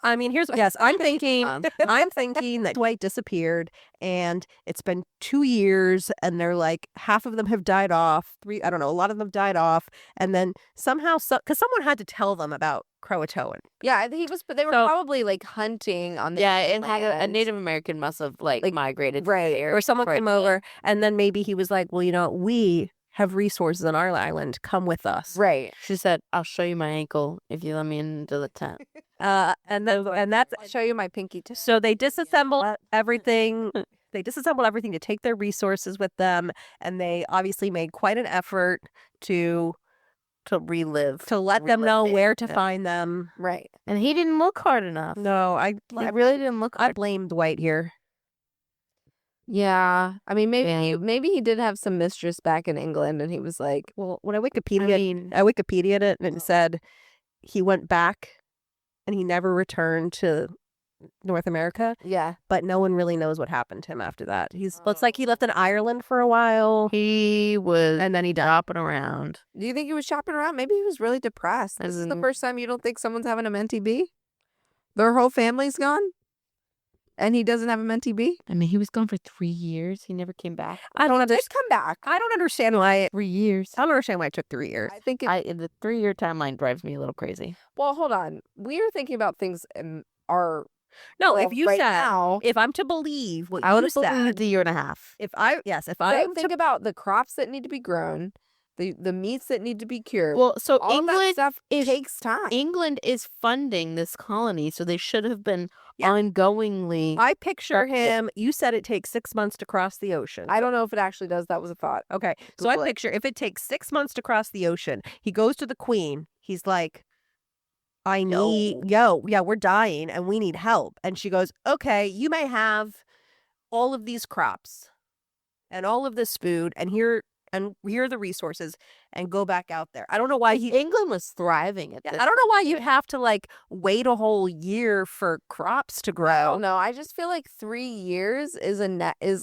S3: I mean, yes, I'm thinking
S2: Um,
S3: that Dwight disappeared and it's been 2 years and they're like half of them have died off. I don't know, a lot of them died off. And then somehow, because someone had to tell them about Croatoan.
S2: Yeah, I think but they were
S3: So-
S2: probably like hunting on the
S1: Yeah, and a
S2: land.
S1: Native American must have like migrated
S2: right.
S1: there.
S3: Or someone
S1: Right.
S3: came over and then maybe he was like, well, we have resources on our island. Come with us.
S2: Right.
S1: She said, "I'll show you my ankle if you let me into the tent."
S3: And that's
S2: I'll show you my pinky too.
S3: so they disassemble everything. They disassemble everything to take their resources with them, and they obviously made quite an effort to
S1: relive.
S3: let them know
S1: Relive it.
S3: where to
S1: Yeah.
S3: find them.
S2: Right.
S1: And he didn't look hard enough.
S3: No, I
S1: He really didn't look
S3: I
S1: hard.
S3: blame Dwight here.
S2: Yeah. I mean,
S1: Yeah, he-
S2: maybe he did have some mistress back in England, and he was like,
S3: Well, when I Wikipedia'd it, and it said he went back and he never returned to North America,
S2: yeah.
S3: but no one really knows what happened to him after that. It's like he left in Ireland for a while.
S1: He was
S3: And then he died.
S1: hopping around.
S2: Do you think he was shopping around? Maybe he was really depressed. This is the
S1: in-
S2: first time you don't think someone's having a mentee bee? Their whole family's gone? And he doesn't have a mentee bee?
S1: I mean, he was gone for 3 years. He never came back.
S3: I don't
S2: Just come back.
S3: I don't understand why
S1: 3 years.
S3: I don't understand why it took 3 years.
S2: I think
S1: The 3-year timeline drives me a little crazy.
S2: well, hold on. We are thinking about things in our
S3: No,
S2: well,
S3: if you
S2: right
S3: said
S2: now,
S3: if I'm to believe what
S1: I would
S3: you
S1: have believed
S3: said,
S1: a year and a half.
S3: if I'm
S2: think about the crops that need to be grown, the meats that need to be cured.
S1: Well, so
S2: all of that
S1: England
S2: stuff
S1: is
S2: takes time.
S1: England is funding this colony, so they should have been
S3: Yeah.
S1: ongoingly.
S3: I picture him. You said it takes 6 months to cross the ocean.
S2: I don't know if it actually does. That was a thought.
S3: Okay, so I
S2: Google it.
S3: picture if it takes 6 months to cross the ocean, he goes to the queen. He's like, I need, yeah, we're dying and we need help. And she goes, okay, you may have all of these crops and all of this food, and here are the resources, and go back out there. I don't know why
S1: England was thriving at
S3: I
S1: this.
S3: don't know why you'd have to like wait a whole year for crops to grow.
S2: No, I just feel like 3 years is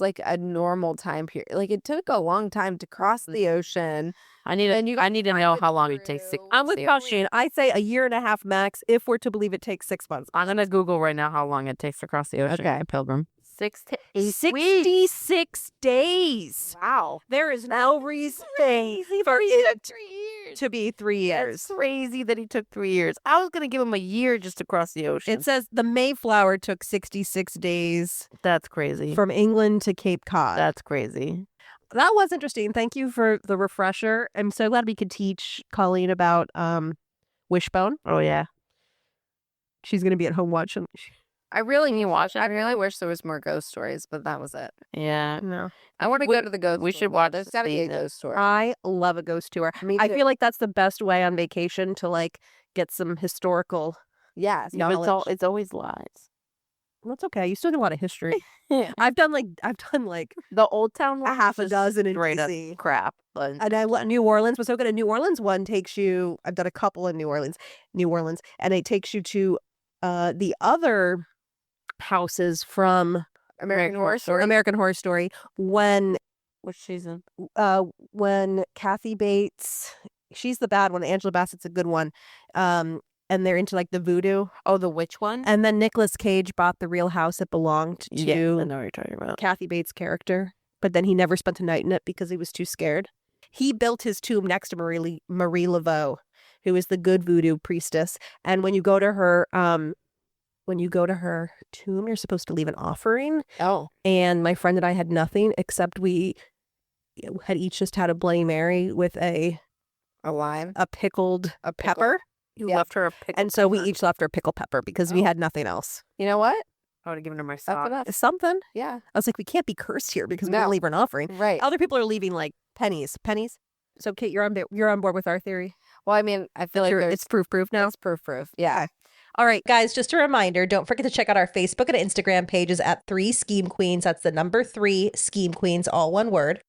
S2: like a normal time period. Like it took a long time to cross the ocean.
S1: I need
S2: And you
S1: to know
S2: find it
S1: how long it takes.
S2: through.
S3: I'm with Pauline. I say a year and a half max if we're to believe it takes 6 months.
S1: I'm gonna Google right now how long it takes to cross the ocean.
S2: Okay.
S1: Pilgrim. 6 to 8 weeks.
S3: 66 days.
S2: Wow.
S3: There is no reason for it
S1: 3 years.
S3: to be 3 years.
S1: It's crazy that he took 3 years. I was gonna give him a year just to cross the ocean.
S3: It says the Mayflower took 66 days
S1: That's crazy.
S3: from England to Cape Cod.
S1: That's crazy.
S3: That was interesting. Thank you for the refresher. I'm so glad we could teach Colleen about Wishbone.
S1: Oh yeah.
S3: She's going to be at home watching.
S2: I really need to watch it. I really wish there was more ghost stories, but that was it.
S1: Yeah.
S3: No.
S2: I want to go to the ghost.
S1: we
S2: tour.
S1: should watch
S2: There's
S1: the
S2: gotta be a
S1: season.
S2: ghost tour.
S3: I love a ghost tour.
S2: Me
S3: I
S2: too.
S3: feel like that's the best way on vacation to like get some historical.
S2: Yes.
S1: Yeah, but
S3: knowledge.
S1: it's always lies.
S3: That's okay. You still do a lot of history.
S1: Yeah.
S3: I've done like
S1: The Old Town
S3: a
S1: one
S3: half a
S1: was
S3: dozen in
S1: straight up
S3: DC.
S1: crap. But
S3: And New Orleans was so good. A New Orleans one takes you. I've done a couple in New Orleans, and it takes you to the other houses from
S2: American Horror Story.
S3: American Horror Story when
S1: which season?
S3: Kathy Bates, she's the bad one. Angela Bassett's a good one. And they're into like the voodoo.
S1: Oh, the witch one?
S3: And then Nicolas Cage bought the real house it belonged to.
S1: Yeah, I know what you're talking about.
S3: Kathy Bates' character, but then he never spent a night in it because he was too scared. He built his tomb next to Marie Laveau, who is the good voodoo priestess. And when you go to her tomb, you're supposed to leave an offering.
S2: Oh.
S3: And my friend and I had nothing except we had each just had a Bloody Mary with a
S2: lime.
S3: pickled
S2: A pickle.
S3: pepper.
S1: You
S2: Yeah.
S1: left her a pickle.
S3: And so we each left her pickled pepper because we
S2: Oh.
S3: had nothing else.
S2: You know what?
S1: I would have given her my
S2: That's
S1: sock.
S2: enough.
S3: Something.
S2: Yeah.
S3: I was like, we can't be cursed here because we
S2: No.
S3: didn't leave her an offering.
S2: Right.
S3: Other people are leaving like pennies. So Kate, you're on board with our theory.
S2: Well, I mean, I feel like
S3: It's proof now.
S2: it's proof. Yeah.
S3: All right, guys, just a reminder, don't forget to check out our Facebook and Instagram pages at 3 Scheme Queens. That's the number 3 Scheme Queens, all one word.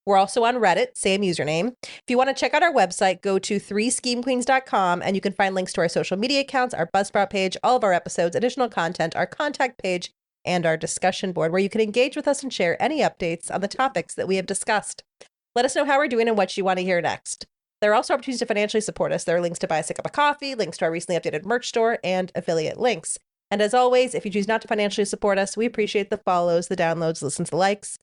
S3: We're also on Reddit, same username. If you want to check out our website, go to 3schemequeens.com and you can find links to our social media accounts, our Buzzsprout page, all of our episodes, additional content, our contact page, and our discussion board, where you can engage with us and share any updates on the topics that we have discussed. Let us know how we're doing and what you want to hear next. There are also opportunities to financially support us. There are links to buy us a cup of coffee, links to our recently updated merch store, and affiliate links. And as always, if you choose not to financially support us, we appreciate the follows, the downloads, listens, the likes.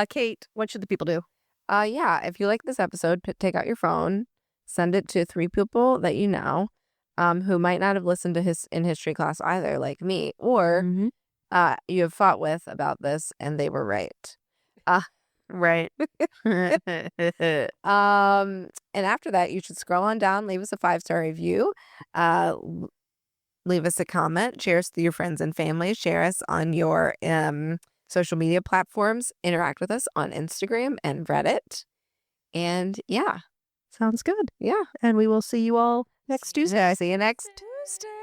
S2: Kate, what should the people do? If you like this episode, take out your phone, send it to 3 people that you know, who might not have listened to in history class either, like me, or you have fought with about this and they were right.
S1: Right.
S2: And after that, you should scroll on down, leave us a 5-star review, leave us a comment, share us with your friends and family, share us on your social media platforms, interact with us on Instagram and Reddit. And yeah.
S3: Sounds good.
S2: Yeah.
S3: And we will see you all next Tuesday.
S2: See you next Tuesday.